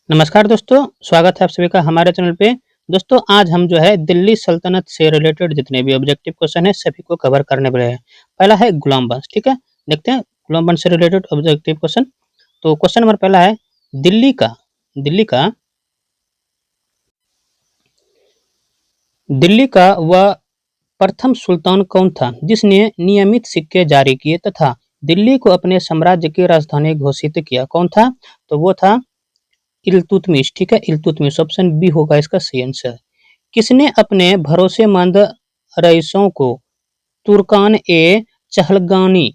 नमस्कार दोस्तों, स्वागत है आप सभी का हमारे चैनल पे। दोस्तों आज हम जो है दिल्ली सल्तनत से रिलेटेड जितने भी ऑब्जेक्टिव क्वेश्चन है सभी को कवर करने वाले हैं। पहला है गुलाम वंश, ठीक है। देखते हैं गुलाम वंश से रिलेटेड ऑब्जेक्टिव क्वेश्चन। तो क्वेश्चन नंबर पहला है दिल्ली का दिल्ली का वह प्रथम सुल्तान कौन था जिसने नियमित सिक्के जारी किए तथा दिल्ली को अपने साम्राज्य की राजधानी घोषित किया? कौन था? तो वो था इल्तुतमिश, ठीक है। इल्तुतमिश ऑप्शन बी होगा इसका सही आंसर। किसने अपने भरोसेमंद रईसों को तुर्कान ए चहलगानी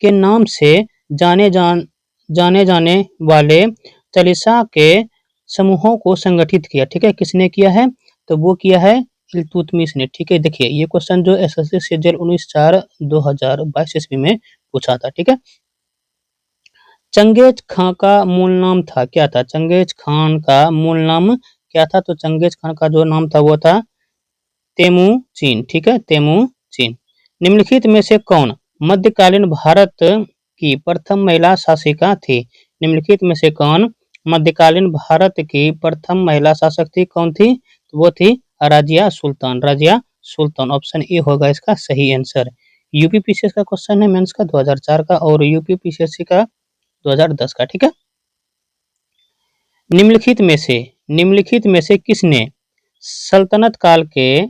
के नाम से जाने जाने वाले चालीसा के समूहों को संगठित किया? ठीक है, किसने किया है? तो वो किया है इल्तुतमिश ने, ठीक है। देखिए ये क्वेश्चन जो एसएससी शेड्यूल 19/4/2022 ईस्वी में पूछा था, ठीक है। चंगेज खां का मूल नाम था, क्या था? चंगेज खान का मूल नाम क्या था? तो चंगेज खान का जो नाम था वो था तेमुचीन, ठीक है, तेमुचीन। निम्नलिखित में से कौन मध्यकालीन भारत की प्रथम महिला शासिका थी? निम्नलिखित में से कौन मध्यकालीन भारत की प्रथम महिला शासक थी? कौन थी? तो वो थी राजिया सुल्तान, राजिया सुल्तान। ऑप्शन ए होगा इसका सही आंसर। यूपी पीसीएस का क्वेश्चन है मेंस का 2004 का और यूपी पीसीएससी का 2010 का, ठीक है। निम्नलिखित में से किसने सल्तनत काल के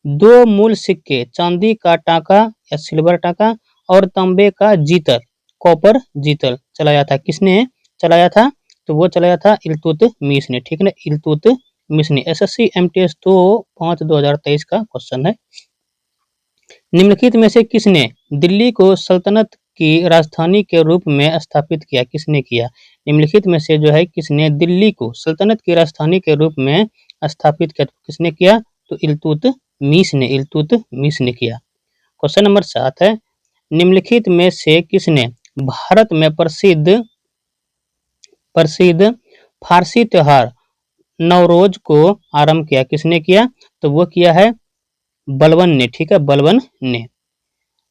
दो मूल सिक्के चांदी का टाका या सिल्वर टाका और तांबे का जीतल, कॉपर जीतल चलाया था? किसने चलाया था? तो वो चलाया था इल्तुतमिश ने, ठीक है ना, इल्तुतमिश ने। एसएससी एमटीएस 2/5/2023 का क्वेश्चन है। निम्नलिखित में से किसने दिल्ली को सल्तनत की राजधानी के रूप में स्थापित किया? किसने किया? निम्नलिखित में से जो है किसने दिल्ली को सल्तनत की राजधानी के रूप में स्थापित किया? तो किसने किया? तो इल्तुतमिश ने किया। क्वेश्चन नंबर 7 है, निम्नलिखित में से किसने भारत में प्रसिद्ध फारसी त्योहार नवरोज को आरंभ किया? किसने किया? तो वो किया है बलबन ने, ठीक है, बलबन ने।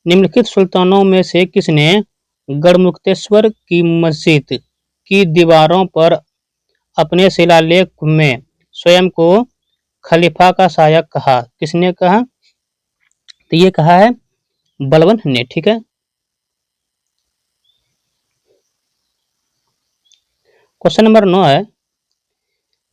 निम्नलिखित सुल्तानों में से किसने गढ़मुक्तेश्वर की मस्जिद की दीवारों पर अपने शिलालेख में स्वयं को खलीफा का सहायक कहा? किसने कहा? तो ये कहा है बलबन ने, ठीक है। क्वेश्चन नंबर 9 है,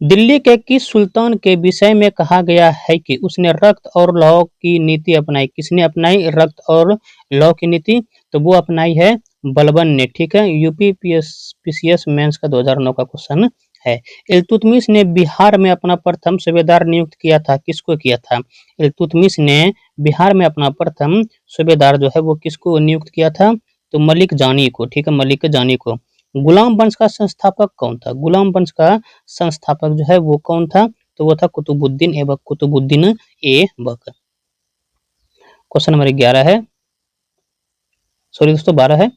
दिल्ली के किस सुल्तान के विषय में कहा गया है कि उसने रक्त और लौह की नीति अपनाई? किसने अपनाई रक्त और लौह की नीति? तो वो अपनाई है बलबन ने, ठीक है। यूपी पीसीएस मेंस का 2009 का क्वेश्चन है। इल्तुतमिश ने बिहार में अपना प्रथम सूबेदार नियुक्त किया था? किसको किया था? इल्तुतमिश ने बिहार में अपना प्रथम सूबेदार जो है वो किसको नियुक्त किया था? तो मलिक जानी को, ठीक है, मलिक जानी को। गुलाम वंश का संस्थापक कौन था? गुलाम वंश का संस्थापक जो है वो कौन था? तो वो था कुतुबुद्दीन ऐबक, कुतुबुद्दीन ऐबक। क्वेश्चन नंबर 11 है, सॉरी दोस्तों 12 है,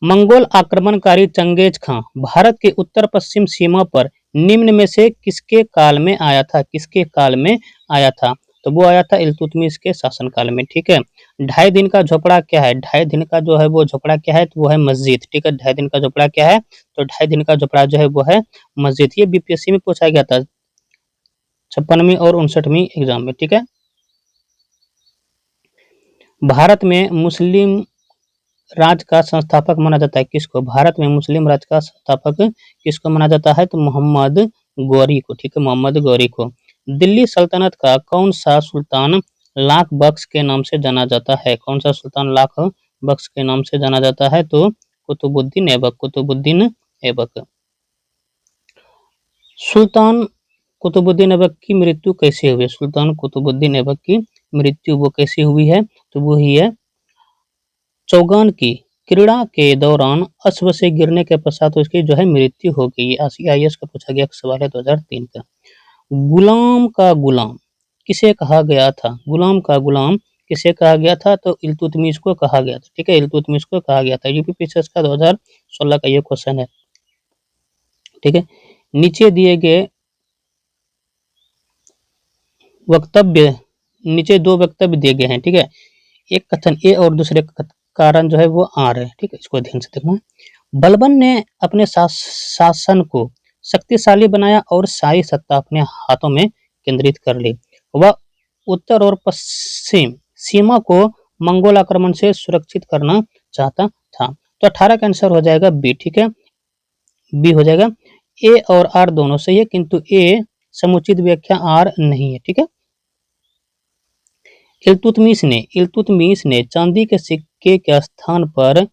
मंगोल आक्रमणकारी चंगेज खां भारत के उत्तर पश्चिम सीमा पर निम्न में से किसके काल में आया था? किसके काल में आया था? तो वो आया था इल्तुतमिश के शासनकाल में, ठीक है। 2.5 दिन का झोपड़ा क्या है? 2.5 दिन का जो है वो झोपड़ा क्या है? तो वो है मस्जिद, ठीक है। 2.5 दिन का झोपड़ा क्या है? तो 2.5 दिन का झोपड़ा जो है वो है मस्जिद। ये बीपीएससी में पूछा गया था 56वीं और 59वीं एग्जाम में, ठीक है। भारत में मुस्लिम राज का संस्थापक माना जाता है किसको? भारत में मुस्लिम राज का संस्थापक किसको माना जाता है? तो मोहम्मद गौरी को, ठीक है, मोहम्मद गौरी को। दिल्ली सल्तनत का कौन सा सुल्तान लाख बख्श के नाम से जाना जाता है? कौन सा सुल्तान लाख बख्श के नाम से जाना जाता है? तो कुतुबुद्दीन ऐबक, कुतुबुद्दीन ऐबक। सुल्तान कुतुबुद्दीन ऐबक की मृत्यु कैसे हुई? सुल्तान कुतुबुद्दीन ऐबक की मृत्यु वो कैसे हुई है? तो वो ही है चौगान की क्रीड़ा के दौरान अश्व से गिरने के पश्चात उसकी जो है मृत्यु हो गई। आईएएस का पूछा गया सवाल है 2003 का। गुलाम का गुलाम किसे कहा गया था? गुलाम का गुलाम किसे कहा गया था? तो इल्तुतमिश को कहा गया था, ठीक है, इल्तुतमिश को कहा गया था। यूपी पीसीएस का 2016 का ये क्वेश्चन है, ठीक है। नीचे दिए गए नीचे दो वक्तव्य दिए गए हैं, ठीक है। एक कथन ए और दूसरे कारण जो है वो आर है, ठीक है, इसको ध्यान से देखना है। बलबन ने अपने शासन को शक्तिशाली बनाया और सारी सत्ता अपने हाथों में केंद्रित कर ली। वह उत्तर और पश्चिम सीमा को मंगोल आक्रमण से सुरक्षित करना चाहता था। तो 18 का आंसर हो जाएगा बी, ठीक है, बी हो जाएगा। ए और आर दोनों सही है, किंतु ए समुचित व्याख्या आर नहीं है, ठीक है। इल्तुतमिश ने चांदी के सिक्के के स्थान पर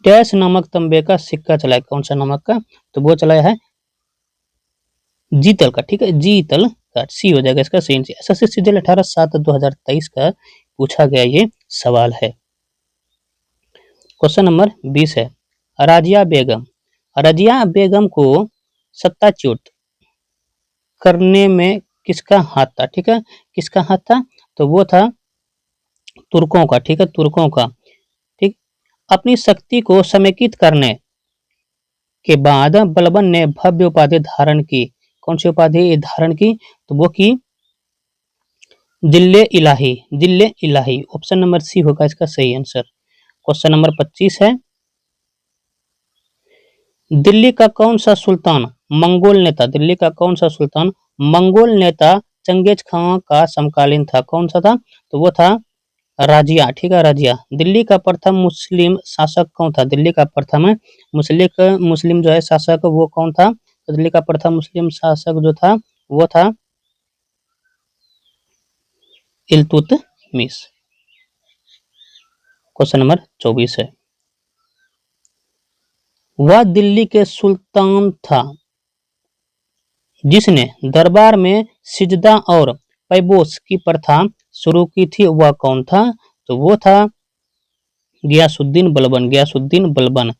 डैश नामक तांबे का सिक्का चलाया। कौन सा नमक का? तो वो चलाया है जीतल का, ठीक है, जीतल का, सी हो जाएगा इसका सही आंसर। एसएससी सीजीएल 18/7/2023 का पूछा गया ये सवाल है। क्वेश्चन नंबर 20 है, रजिया बेगम को सत्ताच्युत करने में किसका हाथ था? ठीक है, किसका हाथ था? तो वो था तुर्कों का, ठीक है, तुर्कों का। ठीक, अपनी शक्ति को समेकित करने के बाद बलबन ने भव्य उपाधि धारण की। कौन सी उपाधि धारण की? तो वो की दिल्ले इलाही, दिल्ले इलाही। ऑप्शन नंबर सी होगा इसका सही आंसर। क्वेश्चन नंबर 25 है, दिल्ली का कौन सा सुल्तान मंगोल नेता, दिल्ली का कौन सा सुल्तान मंगोल नेता चंगेज खां का समकालीन था? कौन सा था? तो वो था राजिया, ठीक है, राजिया। दिल्ली का प्रथम मुस्लिम शासक कौन था? दिल्ली का प्रथम मुस्लिम जो है शासक वो कौन था? तो दिल्ली का प्रथम मुस्लिम शासक जो था वो था इल्तुतमिश। क्वेश्चन नंबर 24 है, वह दिल्ली के सुल्तान था जिसने दरबार में सिजदा और पैबोस की प्रथा शुरू की थी, वह कौन था? तो वो था गियासुद्दीन बलबन, गियासुद्दीन बलबन।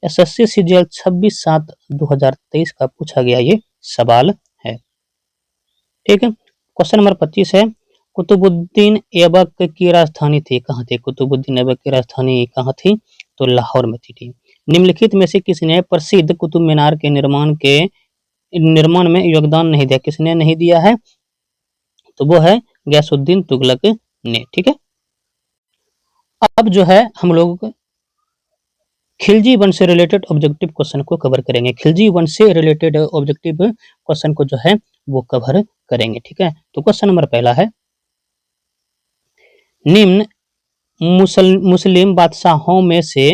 एसएससी सीजीएल 26/7/2023 का पूछा गया ये सवाल है, ठीक है। क्वेश्चन नंबर 25 है, कुतुबुद्दीन ऐबक की राजधानी थी, कहाँ थी? कुतुबुद्दीन ऐबक की राजधानी कहाँ थी? तो लाहौर में थी। निम्नलिखित में से किसने प्रसिद्ध कुतुब मीनार के निर्माण में योगदान नहीं दिया? किसने नहीं दिया है? तो वो है गयासुद्दीन तुगलक ने, ठीक है। अब जो है हम लोग खिलजी वंश से रिलेटेड ऑब्जेक्टिव क्वेश्चन को कवर करेंगे। खिलजी वंश से रिलेटेड ऑब्जेक्टिव क्वेश्चन को जो है वो कवर करेंगे, ठीक है। तो क्वेश्चन नंबर पहला है, निम्न मुस्लिम बादशाहों में से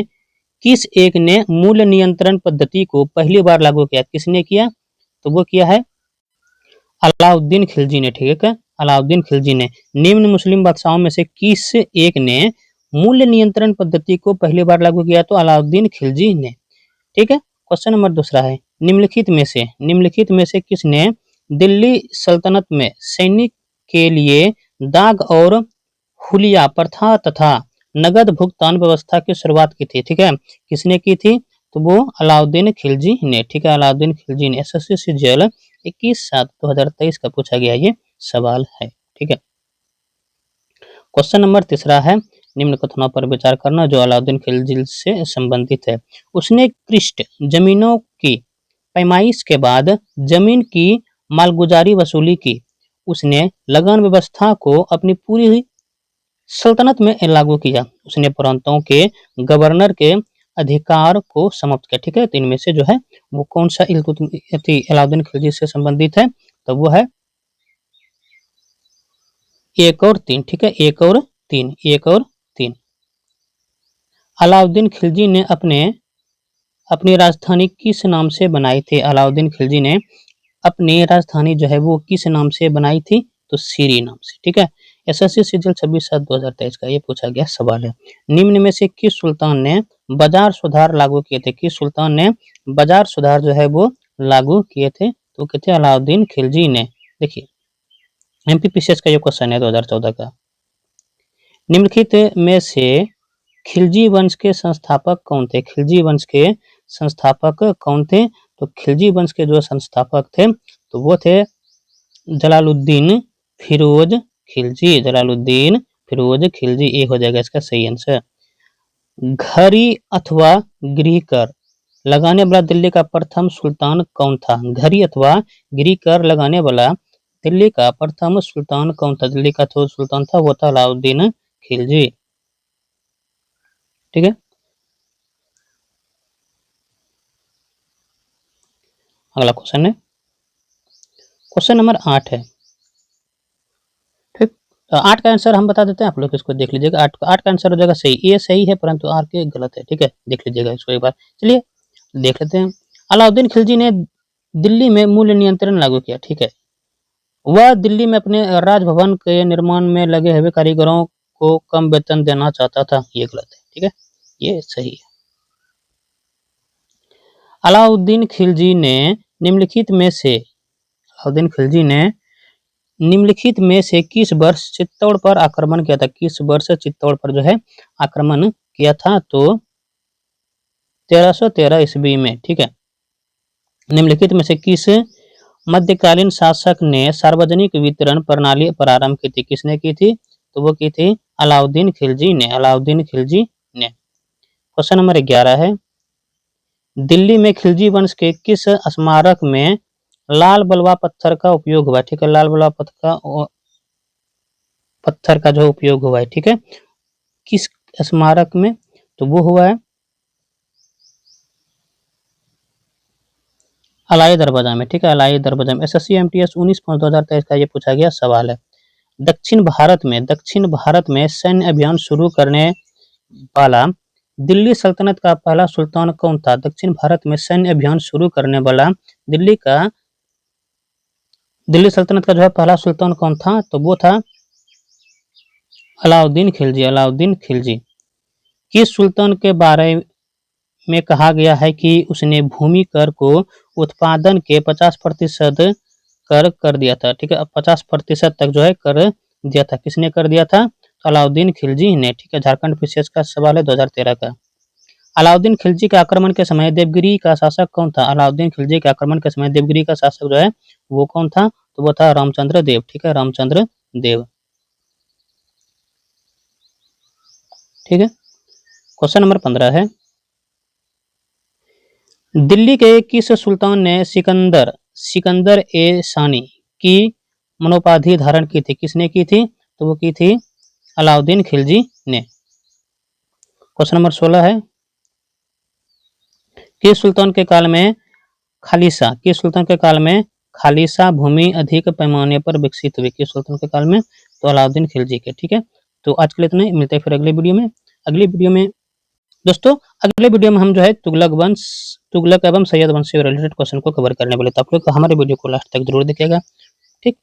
किस एक ने मूल्य नियंत्रण पद्धति को पहली बार लागू किया? किसने किया? तो वो किया है अलाउद्दीन खिलजी ने, ठीक है, अलाउद्दीन खिलजी ने। निम्न मुस्लिम बादशाहों में से किस एक ने मूल्य नियंत्रण पद्धति को पहली बार लागू किया? तो अलाउद्दीन खिलजी ने, ठीक है। क्वेश्चन नंबर दूसरा है, निम्नलिखित में से किसने दिल्ली सल्तनत में सैनिक के लिए दाग और हुलिया प्रथा तथा नगद भुगतान व्यवस्था की शुरुआत की थी? ठीक है, किसने की थी? तो वो अलाउद्दीन खिलजी ने, ठीक है, अलाउद्दीन खिलजी ने। एसएससी सीजीएल 21/7/2023 का पूछा गया ये सवाल है, ठीक है। क्वेश्चन नंबर तीसरा है, निम्न कथनों पर विचार करना जो अलाउद्दीन खिलजी से संबंधित है। उसने कृष्ट जमीनों की पैमाइश के बाद जमीन की मालगुजारी वसूली की। उसने लगान व्यवस्था को अपनी पूरी सल्तनत में लागू किया। उसने प्रांतों के गवर्नर के अधिकार को समाप्त किया, ठीक है। तो इनमें से जो है वो कौन सा अलाउद्दीन खिलजी से संबंधित है? तो वो है 1 और 3, ठीक है, 1 और 3, 1 और 3। अलाउद्दीन खिलजी ने अपनी राजधानी किस नाम से बनाई थी? अलाउद्दीन खिलजी ने अपनी राजधानी जो है वो किस नाम से बनाई थी? तो सीरी नाम से, ठीक है। एसएससी सीजीएल 26/7/2023 का ये पूछा गया सवाल है। निम्न में से किस सुल्तान ने बाजार सुधार लागू किए थे? किस सुल्तान ने बाजार सुधार जो है वो लागू किए थे? तो कहते हैं अलाउद्दीन खिलजी ने। देखिए एमपीपीसीएस का ये क्वेश्चन है 2014 का। निम्नलिखित में से खिलजी वंश के संस्थापक कौन थे? खिलजी वंश के संस्थापक कौन थे? तो खिलजी वंश के जो संस्थापक थे तो वो थे जलालुद्दीन फिरोज खिलजी, जलालुद्दीन फिरोज खिलजी। ए हो जाएगा इसका सही आंसर। घड़ी अथवा गृहकर लगाने वाला दिल्ली का प्रथम सुल्तान कौन था? घड़ी अथवा गृहकर लगाने वाला दिल्ली का प्रथम सुल्तान कौन था? दिल्ली का जो सुल्तान था वो था अलाउद्दीन खिलजी। ठीक है। अगला क्वेश्चन है, क्वेश्चन नंबर 8 है। ठीक, 8 का आंसर हम बता देते हैं, आप लोग इसको देख लीजिएगा। 8 का आंसर हो जाएगा सही, ए सही है परंतु आर के गलत है। ठीक है, देख लीजिएगा इसको एक बार। चलिए देख लेते हैं। अलाउद्दीन खिलजी ने दिल्ली में मूल्य नियंत्रण लागू किया। ठीक है, वह दिल्ली में अपने राजभवन के निर्माण में लगे हुए कारीगरों को कम वेतन देना चाहता था। ये गलत है। ठीक है, ये सही है। अलाउद्दीन खिलजी ने निम्नलिखित में से अलाउद्दीन खिलजी ने निम्नलिखित में से किस वर्ष चित्तौड़ पर आक्रमण किया था? किस वर्ष चित्तौड़ पर जो है आक्रमण किया था? तो 1313 ईस्वी में। ठीक है, निम्नलिखित में से किस मध्यकालीन शासक ने सार्वजनिक वितरण प्रणाली प्रारंभ की थी? किसने की थी? तो वो की थी अलाउद्दीन खिलजी ने। अलाउद्दीन खिलजी ने। क्वेश्चन नंबर 11 है, दिल्ली में खिलजी वंश के किस स्मारक में लाल बलुआ पत्थर का उपयोग हुआ? ठीक है, लाल बलुआ पत्थर का जो उपयोग हुआ है। ठीक है, किस स्मारक में? तो वो हुआ है अलाई दरवाजा में। ठीक है, अलाई दरवाजा में। एसएससी एमटीएस 19/5/2023 का ये पूछा गया सवाल है। दक्षिण भारत में सैन्य अभियान शुरू करने वाला दिल्ली सल्तनत का पहला सुल्तान कौन था? दक्षिण भारत में सैन्य अभियान शुरू करने वाला दिल्ली सल्तनत का जो है पहला सुल्तान कौन था? तो वो था अलाउद्दीन खिलजी। अलाउद्दीन खिलजी। किस सुल्तान के बारे में कहा गया है कि उसने भूमि कर को उत्पादन के 50% कर दिया था? ठीक है, 50% तक जो है कर दिया था। किसने कर दिया था? तो अलाउद्दीन खिलजी ने। ठीक है, झारखंड पीसीएस का सवाल है 2013 का। अलाउद्दीन खिलजी के आक्रमण के समय देवगिरी का शासक कौन था? अलाउद्दीन खिलजी के आक्रमण के समय देवगिरी का शासक जो है वो कौन था? तो वो था रामचंद्र देव। ठीक है, रामचंद्र देव। ठीक है, क्वेश्चन नंबर 15 है, दिल्ली के किस सुल्तान ने सिकंदर ए सानी की मनोपाधि धारण की थी? किसने की थी? तो वो की थी अलाउद्दीन खिलजी ने। क्वेश्चन नंबर 16 है, किस सुल्तान के काल में खालिसा भूमि अधिक पैमाने पर विकसित हुई? किस सुल्तान के काल में? तो अलाउद्दीन खिलजी के। ठीक है, तो आज के लिए इतना ही। मिलते हैं फिर अगले वीडियो में। दोस्तों अगले वीडियो में हम जो है तुगलक एवं सैयद वंश से रिलेटेड क्वेश्चन को कवर करने वाले, तो आप लोग हमारे वीडियो को लास्ट तक जरूर देखिएगा। ठीक।